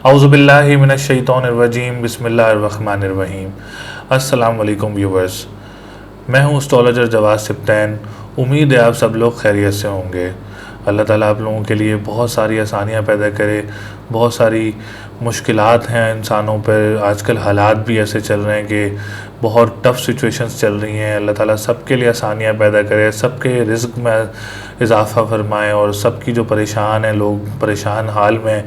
औज़ुबिल्लाहि मिनश्शैतानिर्रजीम बिस्मिल्लाहिर्रहमानिर्रहीम। अस्सलाम वालेकुम व्यूवर्स, मैं हूँ एस्ट्रोलॉजर जवाद सिब्तैन। उम्मीद है आप सब लोग खैरियत से होंगे। अल्लाह ताला आप लोगों के लिए बहुत सारी आसानियाँ पैदा करे। बहुत सारी मुश्किलात हैं इंसानों पर, आजकल हालात भी ऐसे चल रहे हैं कि बहुत टफ़ सिचुएशंस चल रही हैं। अल्लाह ताला सबके लिए आसानियाँ पैदा करे, सबके रिज़्क़ में इजाफ़ा फरमाए और सबकी जो परेशान हैं, लोग परेशान हाल में,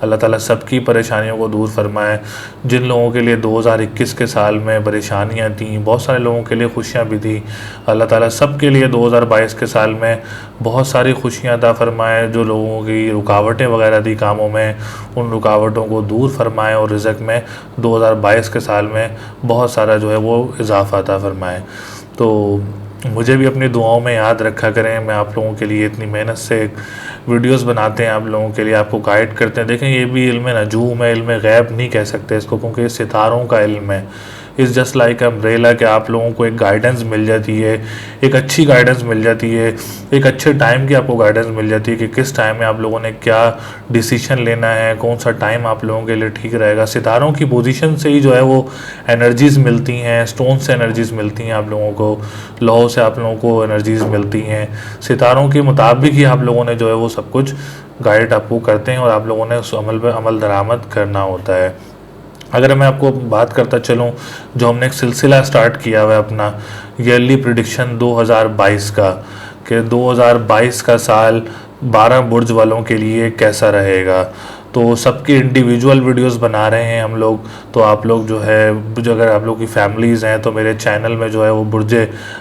अल्लाह ताला सबकी परेशानियों को दूर फरमाए। जिन लोगों के लिए 2021 के साल में परेशानियां थीं, बहुत सारे लोगों के लिए खुशियां भी थी, अल्लाह ताला सबके लिए 2022 के साल में बहुत सारी खुशियां अता फरमाए। जो लोगों की रुकावटें वगैरह थी कामों में, उन रुकावटों को दूर फरमाए और रिज़्क़ में 2022 के साल में बहुत सारा जो है वो इजाफ़ा अता फरमाए। तो मुझे भी अपनी दुआओं में याद रखा करें। मैं आप लोगों के लिए इतनी मेहनत से वीडियोस बनाते हैं, आप लोगों के लिए, आपको गाइड करते हैं। देखें, ये भी इल्म नजूम है, इल्म गैब नहीं कह सकते इसको, क्योंकि ये सितारों का इल्म है। इज़ जस्ट लाइक अम्ब्रेला कि आप लोगों को एक गाइडेंस मिल जाती है, एक अच्छी गाइडेंस मिल जाती है, एक अच्छे टाइम की आपको गाइडेंस मिल जाती है कि किस टाइम में आप लोगों ने क्या डिसीजन लेना है, कौन सा टाइम आप लोगों के लिए ठीक रहेगा। सितारों की पोजीशन से ही जो है वो एनर्जीज़ मिलती हैं, स्टोन से एनर्जीज़ मिलती हैं आप लोगों को, लौह से आप लोगों को एनर्जीज़ मिलती हैं। सितारों के मुताबिक ही आप लोगों ने जो है वो सब कुछ गाइड आपको करते हैं और आप लोगों ने उस अमल पर अमल दरामद करना होता है। अगर मैं आपको बात करता चलूँ, जो हमने एक सिलसिला स्टार्ट किया हुआ है अपना ईयरली प्रिडिक्शन 2022 का, कि 2022 का साल 12 बुर्ज वालों के लिए कैसा रहेगा। तो सबकी इंडिविजुअल वीडियोस बना रहे हैं हम लोग। तो आप लोग जो है, जो अगर आप लोग की फैमिलीज़ हैं तो मेरे चैनल में जो है वो बुर्ज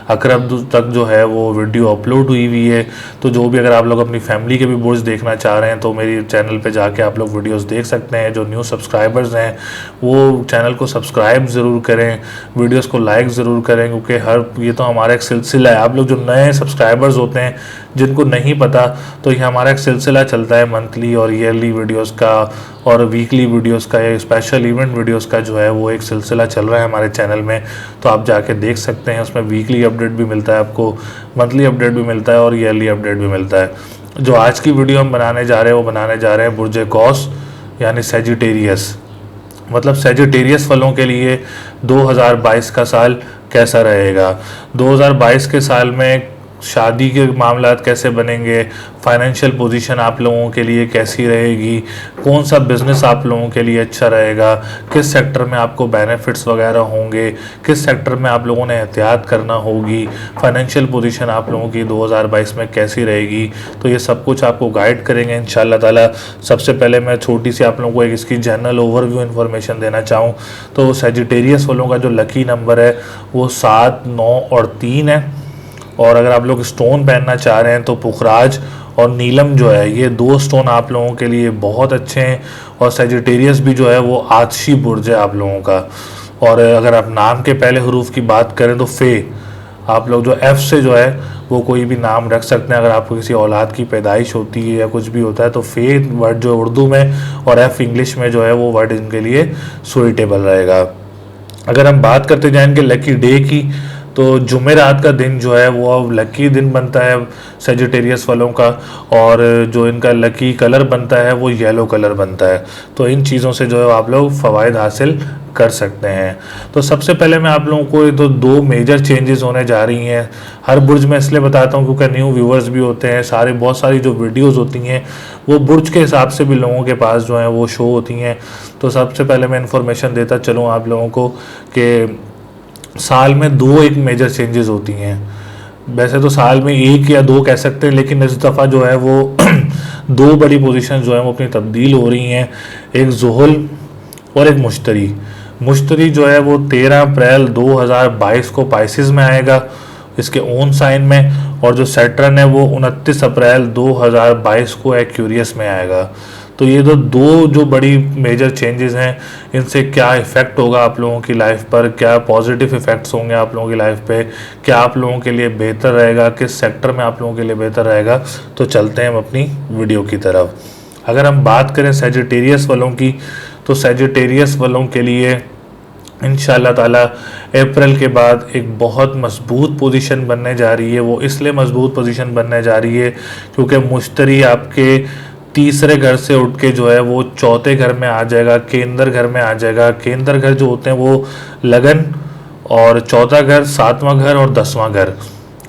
अकरब तक जो है वो वीडियो अपलोड हुई है। तो जो भी अगर आप लोग अपनी फैमिली के भी बुर्ज देखना चाह रहे हैं तो मेरी चैनल पे जाके आप लोग वीडियोस देख सकते हैं। जो न्यू सब्सक्राइबर्स हैं वो चैनल को सब्सक्राइब ज़रूर करें, वीडियोज़ को लाइक ज़रूर करें, क्योंकि ये तो हमारा एक सिलसिला है। आप लोग जो नए सब्सक्राइबर्स होते हैं, जिनको नहीं पता, तो ये हमारा एक सिलसिला चलता है मंथली और ईयरली वीडियोस का और वीकली वीडियोस का, या स्पेशल इवेंट वीडियोस का जो है वो एक सिलसिला चल रहा है हमारे चैनल में। तो आप जाके देख सकते हैं, उसमें वीकली अपडेट भी मिलता है आपको, मंथली अपडेट भी मिलता है और ईयरली अपडेट भी मिलता है। जो आज की वीडियो हम बनाने जा रहे हैं वो बनाने जा रहे हैं बुर्ज कौस यानी सैजिटेरियस। मतलब सैजिटेरियस वालों के लिए 2022 का साल कैसा रहेगा। 2022 के साल में शादी के मामलात कैसे बनेंगे, फाइनेंशियल पोजीशन आप लोगों के लिए कैसी रहेगी, कौन सा बिज़नेस आप लोगों के लिए अच्छा रहेगा, किस सेक्टर में आपको बेनिफिट्स वगैरह होंगे, किस सेक्टर में आप लोगों ने एहतियात करना होगी, फाइनेंशियल पोजीशन आप लोगों की 2022 में कैसी रहेगी। तो ये सब कुछ आपको गाइड करेंगे इंशाल्लाह ताला। सबसे पहले मैं छोटी सी आप लोगों को एक इसकी जनरल ओवरव्यू इन्फॉर्मेशन देना चाहूँ तो सैजिटेरियस वालों का जो लकी नंबर है वो 7, 9 और 3 है। और अगर आप लोग स्टोन पहनना चाह रहे हैं तो पुखराज और नीलम जो है, ये 2 स्टोन आप लोगों के लिए बहुत अच्छे हैं। और सैजिटेरियस भी जो है वो आतशी बुर्ज है आप लोगों का। और अगर आप नाम के पहले हरूफ की बात करें तो फे, आप लोग जो एफ़ से जो है वो कोई भी नाम रख सकते हैं। अगर आपको किसी औलाद की पैदाइश होती है या कुछ भी होता है तो फे वर्ड जो उर्दू में और एफ़ इंग्लिश में जो है वो वर्ड इनके लिए सुइटेबल रहेगा। अगर हम बात करते जाएँ इनके लकी डे की, तो जुमेरात का दिन जो है वो अब लकी दिन बनता है सैजिटेरियस वालों का। और जो इनका लकी कलर बनता है वो येलो कलर बनता है। तो इन चीज़ों से जो है आप लोग फ़वाइद हासिल कर सकते हैं। तो सबसे पहले मैं आप लोगों को तो 2 मेजर चेंजेस होने जा रही हैं हर बुर्ज में, इसलिए बताता हूँ क्योंकि न्यू व्यूवर्स भी होते हैं। बहुत सारी जो वीडियोस होती हैं वो बुर्ज के हिसाब से भी लोगों के पास जो है वो शो होती हैं। तो सबसे पहले मैं इन्फॉर्मेशन देता चलूँ आप लोगों को कि साल में एक मेजर चेंजेस होती हैं। वैसे तो साल में 1 या 2 कह सकते हैं, लेकिन इस दफ़ा जो है वो 2 बड़ी पोजीशन जो है वो अपनी तब्दील हो रही हैं। एक ज़ुहल और एक मुश्तरी जो है वो 13 अप्रैल 2022 को पाइसिस में आएगा, इसके ओन साइन में। और जो सैटर्न है वो 29 अप्रैल 2022 को एक्यूरियस में आएगा। तो ये तो 2 जो बड़ी मेजर चेंजेस हैं, इनसे क्या इफ़ेक्ट होगा आप लोगों की लाइफ पर, क्या पॉजिटिव इफ़ेक्ट्स होंगे आप लोगों की लाइफ पे, क्या आप लोगों के लिए बेहतर रहेगा, किस सेक्टर में आप लोगों के लिए बेहतर रहेगा। तो चलते हैं हम अपनी वीडियो की तरफ। अगर हम बात करें सैजिटेरियस वालों की, तो सैजिटेरियस वालों के लिए इंशाल्लाह ताला अप्रैल के बाद एक बहुत मजबूत पोजीशन बनने जा रही है। वो इसलिए मजबूत पोजीशन बनने जा रही है क्योंकि मुश्तरी आपके तीसरे घर से उठ के जो है वो चौथे घर में आ जाएगा, केंद्र घर में आ जाएगा। केंद्र घर जो होते हैं वो लगन, और चौथा घर, सातवां घर और 10वां घर,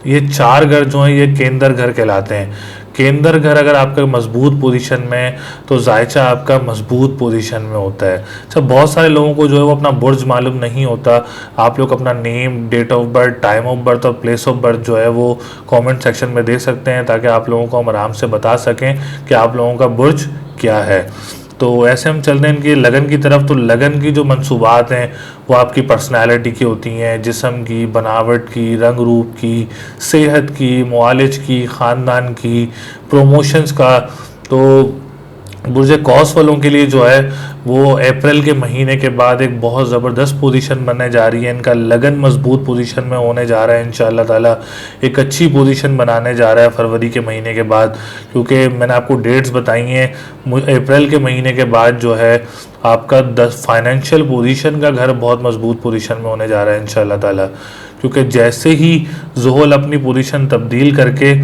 ये 4 घर जो हैं ये केंद्र घर कहलाते हैं। केंद्र घर अगर आपका मजबूत पोजीशन में है तो जायचा आपका मजबूत पोजीशन में होता है। अच्छा, बहुत सारे लोगों को जो है वो अपना बुर्ज मालूम नहीं होता। आप लोग अपना name, date of birth, time of birth और प्लेस ऑफ बर्थ जो है वो कमेंट सेक्शन में दे सकते हैं, ताकि आप लोगों को हम आराम से बता सकें कि आप लोगों का बुर्ज क्या है। तो ऐसे हम चल रहे हैं इनकी लगन की तरफ। तो लगन की जो मंसूबात हैं वो आपकी पर्सनालिटी की होती हैं, जिस्म की, बनावट की, रंग रूप की, सेहत की, मुआलिज की, ख़ानदान की, प्रोमोशंस का। तो बुर्ज कौस वालों के लिए जो है वो अप्रैल के महीने के बाद एक बहुत ज़बरदस्त पोजीशन बनने जा रही है। इनका लगन मजबूत पोजीशन में होने जा रहा है इंशाल्लाह ताला। एक अच्छी पोजीशन बनाने जा रहा है फरवरी के महीने के बाद, क्योंकि मैंने आपको डेट्स बताई हैं। अप्रैल के महीने के बाद जो है आपका 10 फाइनेंशियल पोजीशन का घर बहुत मजबूत पोजीशन में होने जा रहा है इंशाल्लाह ताला, क्योंकि जैसे ही ज़ुहल अपनी पोजीशन तब्दील करके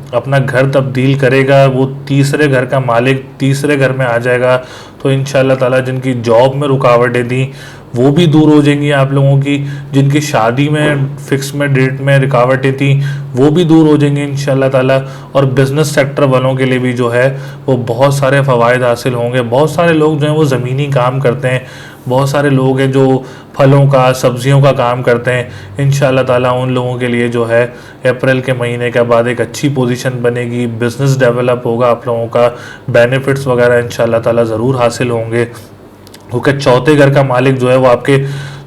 अपना घर तब्दील करेगा, वो तीसरे घर का मालिक तीसरे घर में आ जाएगा। तो इंशाल्लाह ताला जिनकी जॉब में रुकावटें थी वो भी दूर हो जाएंगी आप लोगों की, जिनकी शादी में फिक्स में डेट में रुकावटें थी वो भी दूर हो जाएंगी इंशाल्लाह ताला। और बिज़नेस सेक्टर वालों के लिए भी जो है वो बहुत सारे फ़वाइद हासिल होंगे। बहुत सारे लोग जो हैं वो ज़मीनी काम करते हैं, बहुत सारे लोग हैं जो फलों का, सब्जियों का काम करते हैं। इंशाल्लाह ताला उन लोगों के लिए जो है अप्रैल के महीने के बाद एक अच्छी पोजीशन बनेगी, बिज़नेस डेवलप होगा, आप लोगों का बेनिफिट्स वगैरह इंशाल्लाह ताला ज़रूर हासिल होंगे। क्योंकि चौथे घर का मालिक जो है वो आपके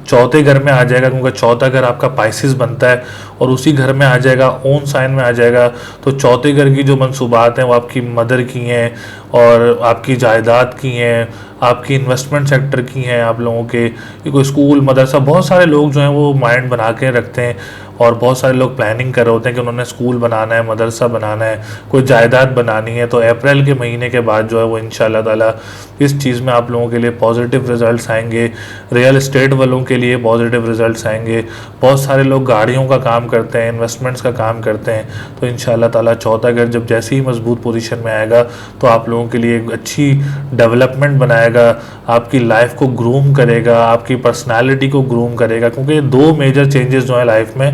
चौथे घर में आ जाएगा, क्योंकि चौथा घर आपका पाइसिस बनता है और उसी घर में आ जाएगा, ओन साइन में आ जाएगा। तो चौथे घर की जो मंसूबात हैं वो आपकी मदर की हैं और आपकी जायदाद की हैं, आपकी इन्वेस्टमेंट सेक्टर की हैं, आप लोगों के कोई स्कूल, मदरसा, बहुत सारे लोग जो हैं वो माइंड बना के रखते हैं और बहुत सारे लोग प्लानिंग कर रहे होते हैं कि उन्होंने स्कूल बनाना है, मदरसा बनाना है, कोई जायदाद बनानी है। तो अप्रैल के महीने के बाद जो है वो इंशाल्लाह ताला इस चीज़ में आप लोगों के लिए पॉजिटिव रिजल्ट्स आएंगे। रियल एस्टेट वालों के लिए पॉजिटिव रिजल्ट्स आएंगे। बहुत सारे लोग गाड़ियों का काम करते हैं, इन्वेस्टमेंट्स का काम करते हैं। तो इंशाल्लाह ताला चौथा घर जब जैसे ही मजबूत पोजीशन में आएगा तो आप लोगों के लिए एक अच्छी डेवलपमेंट बनाएगा, आपकी लाइफ को ग्रूम करेगा, आपकी पर्सनालिटी को ग्रूम करेगा। क्योंकि ये 2 मेजर चेंजेस जो है लाइफ में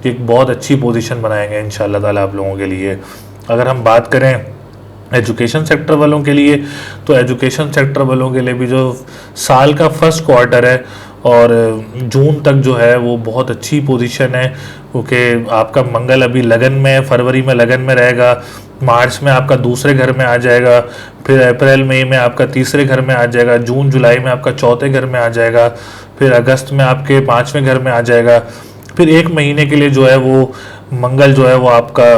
एक बहुत अच्छी पोजीशन बनाएंगे इंशाल्लाह ताला आप लोगों के लिए। अगर हम बात करें एजुकेशन सेक्टर वालों के लिए, तो एजुकेशन सेक्टर वालों के लिए भी जो साल का फर्स्ट क्वार्टर है और जून तक जो है वो बहुत अच्छी पोजीशन है, क्योंकि आपका मंगल अभी लगन में, फरवरी में लगन में रहेगा, मार्च में आपका दूसरे घर में आ जाएगा, फिर अप्रैल मई में आपका तीसरे घर में आ जाएगा, जून जुलाई में आपका चौथे घर में आ जाएगा, फिर अगस्त में आपके 5वें घर में आ जाएगा। फिर 1 महीने के लिए जो है वो मंगल जो है वो आपका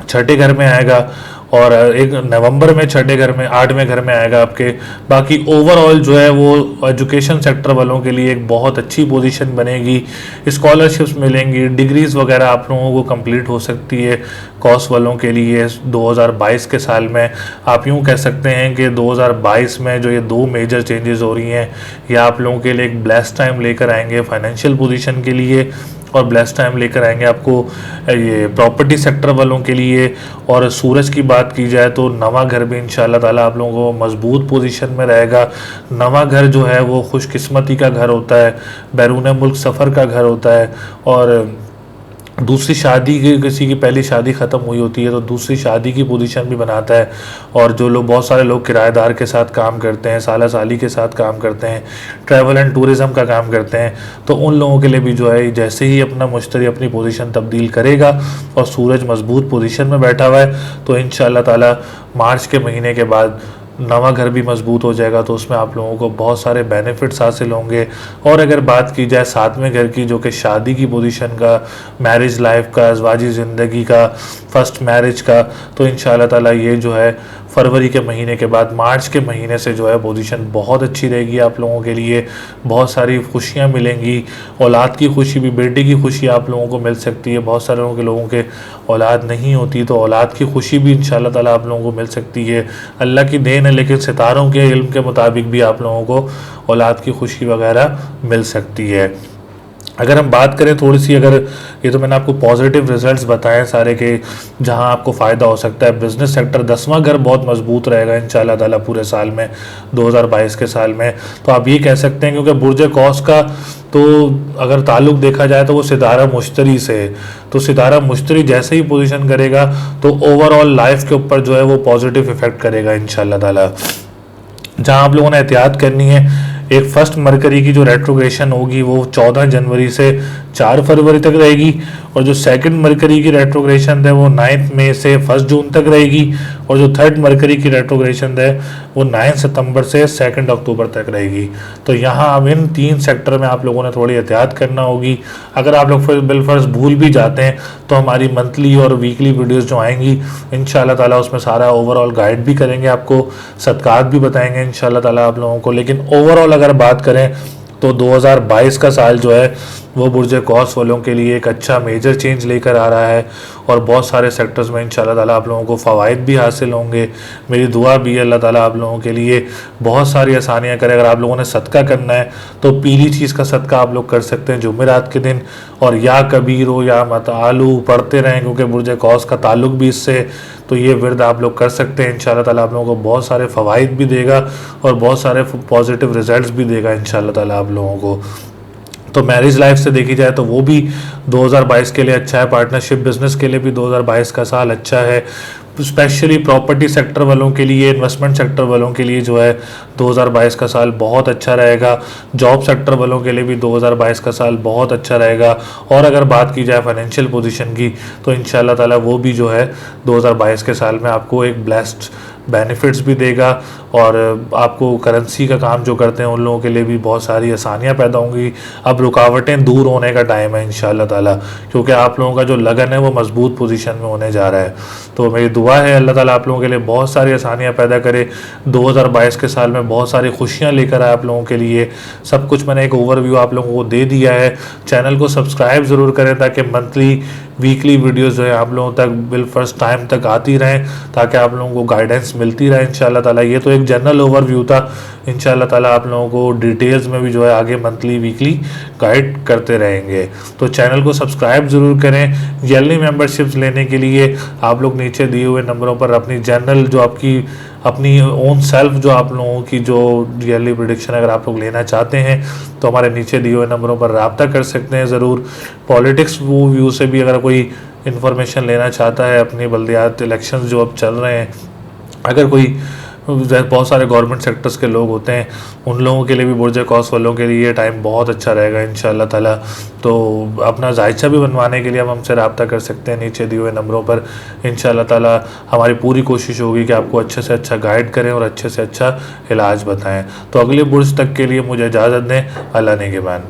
6ठे घर में आएगा और 1 नवंबर में 6ठे घर में, 8वें घर में आएगा आपके। बाकी ओवरऑल जो है वो एजुकेशन सेक्टर वालों के लिए एक बहुत अच्छी पोजीशन बनेगी। स्कॉलरशिप्स मिलेंगी, डिग्रीज़ वगैरह आप लोगों को कंप्लीट हो सकती है कॉस वालों के लिए 2022 के साल में। आप यूँ कह सकते हैं कि 2022 में जो ये 2 मेजर चेंजेस हो रही हैं ये आप लोगों के लिए एक ब्लेस्ड टाइम लेकर आएंगे फाइनेंशियल पोजीशन के लिए, और ब्लेस्ड टाइम लेकर आएंगे आपको ये प्रॉपर्टी सेक्टर वालों के लिए। और सूरज की बात की जाए तो नवा घर भी इंशाल्लाह ताला आप लोगों को मजबूत पोजीशन में रहेगा। नवा घर जो है वो खुशकिस्मती का घर होता है, बैरून मुल्क सफ़र का घर होता है, और दूसरी शादी की, किसी की पहली शादी ख़त्म हुई होती है तो दूसरी शादी की पोजीशन भी बनाता है। और जो लोग, बहुत सारे लोग किराएदार के साथ काम करते हैं, साला साली के साथ काम करते हैं, ट्रैवल एंड टूरिज़्म का काम करते हैं, तो उन लोगों के लिए भी जो है जैसे ही अपना मुश्तरी अपनी पोजीशन तब्दील करेगा और सूरज मजबूत पोजीशन में बैठा हुआ है तो इंशाल्लाह ताला मार्च के महीने के बाद नवा घर भी मजबूत हो जाएगा, तो उसमें आप लोगों को बहुत सारे बेनिफिट्स हासिल होंगे। और अगर बात की जाए 7वें घर की, जो कि शादी की पोजीशन का, मैरिज लाइफ का, अज़वाजी ज़िंदगी का, फर्स्ट मैरिज का, तो इंशाल्लाह ताला ये जो है फरवरी के महीने के बाद मार्च के महीने से जो है पोजीशन बहुत अच्छी रहेगी आप लोगों के लिए। बहुत सारी खुशियाँ मिलेंगी, औलाद की खुशी भी, बेटे की खुशी आप लोगों को मिल सकती है। बहुत सारे लोगों के औलाद नहीं होती तो औलाद की खुशी भी इंशाल्लाह ताला आप लोगों को मिल सकती है। अल्लाह की देन है, लेकिन सितारों के इल्म के मुताबिक भी आप लोगों को औलाद की खुशी वगैरह मिल सकती है। अगर हम बात करें थोड़ी सी, अगर ये तो मैंने आपको पॉजिटिव रिजल्ट्स बताए सारे के जहां आपको फ़ायदा हो सकता है। बिजनेस सेक्टर 10वां घर बहुत मजबूत रहेगा इंशाल्लाह ताला पूरे साल में, 2022 के साल में। तो आप ये कह सकते हैं, क्योंकि बुर्ज कौस का तो अगर ताल्लुक देखा जाए तो वो सितारा मुश्तरी से है, तो सितारा मुश्तरी जैसे ही पोजीशन करेगा तो ओवरऑल लाइफ के ऊपर जो है वो पॉजिटिव इफेक्ट करेगा इंशाल्लाह ताला। जहां आप लोगों ने एहतियात करनी है, एक फर्स्ट मरकरी की जो रेट्रोग्रेशन होगी वो 14 जनवरी से 4 फरवरी तक रहेगी, और जो सेकंड मरकरी की रेट्रोग्रेशन है वो 9 मई से 1 जून तक रहेगी, और जो थर्ड मरकरी की रेट्रोग्रेशन है वो 9 सितंबर से 2 अक्टूबर तक रहेगी। तो यहाँ अब इन 3 सेक्टर में आप लोगों ने थोड़ी एहतियात करना होगी। अगर आप लोग फिर बिलफर्ज भूल भी जाते हैं तो हमारी मंथली और वीकली वीडियोस जो आएंगी इंशाल्लाह ताला उसमें सारा ओवरऑल गाइड भी करेंगे, आपको सदकात भी बताएंगे इंशाल्लाह ताला आप लोगों को। लेकिन ओवरऑल अगर बात करें तो 2022 का साल जो है वो बुर्ज कौस वालों के लिए एक अच्छा मेजर चेंज लेकर आ रहा है, और बहुत सारे सेक्टर्स में इंशाल्लाह ताला आप लोगों को फ़वाइद भी हासिल होंगे। मेरी दुआ भी है अल्लाह ताला आप लोगों के लिए बहुत सारी आसानियाँ करे। अगर आप लोगों ने सदका करना है तो पीली चीज़ का सदका आप लोग कर सकते हैं जुमेरात के दिन, और या कबीर हो या मतआलू पढ़ते रहें, क्योंकि बुर्ज कौस का ताल्लुक भी इससे। तो ये विर्द आप लोग कर सकते हैं, इंशाल्लाह ताला आप लोगों को बहुत सारे फ़वाइद भी देगा और बहुत सारे पॉजिटिव रिजल्ट्स भी देगा इंशाल्लाह ताला आप लोगों को। तो मैरिज लाइफ से देखी जाए तो वो भी 2022 के लिए अच्छा है। पार्टनरशिप बिजनेस के लिए भी 2022 का साल अच्छा है। स्पेशली प्रॉपर्टी सेक्टर वालों के लिए, इन्वेस्टमेंट सेक्टर वालों के लिए जो है 2022 का साल बहुत अच्छा रहेगा। जॉब सेक्टर वालों के लिए भी 2022 का साल बहुत अच्छा रहेगा। और अगर बात की जाए फाइनेंशियल पोजीशन की तो इंशाल्लाह ताला वो भी जो है 2022 के साल में आपको एक ब्लेस्ड बेनिफिट्स भी देगा, और आपको करेंसी का काम जो करते हैं उन लोगों के लिए भी बहुत सारी आसानियां पैदा होंगी। अब रुकावटें दूर होने का टाइम है इंशाल्लाह ताला, क्योंकि आप लोगों का जो लगन है वो मजबूत पोजीशन में होने जा रहा है। तो मेरी दुआ है अल्लाह ताला आप लोगों के लिए बहुत सारी आसानियां पैदा करे, 2022 के साल में बहुत सारी खुशियां लेकर आए आप लोगों के लिए। सब कुछ मैंने एक ओवरव्यू आप लोगों को दे दिया है। चैनल को सब्सक्राइब ज़रूर करें ताकि मंथली वीकली वीडियोस जो है आप लोगों तक बिल फर्स्ट टाइम तक आती रहें, ताकि आप लोगों को गाइडेंस मिलती रहे इंशाल्लाह ताला। ये तो एक जनरल ओवरव्यू था, इंशाल्लाह ताला आप लोगों को डिटेल्स में भी जो है आगे मंथली वीकली गाइड करते रहेंगे। तो चैनल को सब्सक्राइब ज़रूर करें। ईयरली मेंबरशिप्स लेने के लिए आप लोग नीचे दिए हुए नंबरों पर अपनी जनरल जो आपकी अपनी ओन सेल्फ जो आप लोगों की जो ईयरली प्रेडिक्शन अगर आप लोग लेना चाहते हैं तो हमारे नीचे दिए हुए नंबरों पर रब्ता कर सकते हैं ज़रूर। पॉलिटिक्स वो व्यू से भी अगर कोई इन्फॉर्मेशन लेना चाहता है, अपनी बल्दियात इलेक्शंस जो अब चल रहे हैं, अगर कोई बहुत सारे गवर्नमेंट सेक्टर्स के लोग होते हैं उन लोगों के लिए भी बुर्ज कौस वालों के लिए ये टाइम बहुत अच्छा रहेगा इंशाल्लाह ताला। तो अपना जायचा भी बनवाने के लिए हम हमसे रब्ता कर सकते हैं नीचे दिए हुए नंबरों पर। इंशाल्लाह ताला हमारी पूरी कोशिश होगी कि आपको अच्छे से अच्छा गाइड करें और अच्छे से अच्छा इलाज बताएं। तो अगले बुर्ज तक के लिए मुझे इजाज़त दें। अल्लाह निगहबान।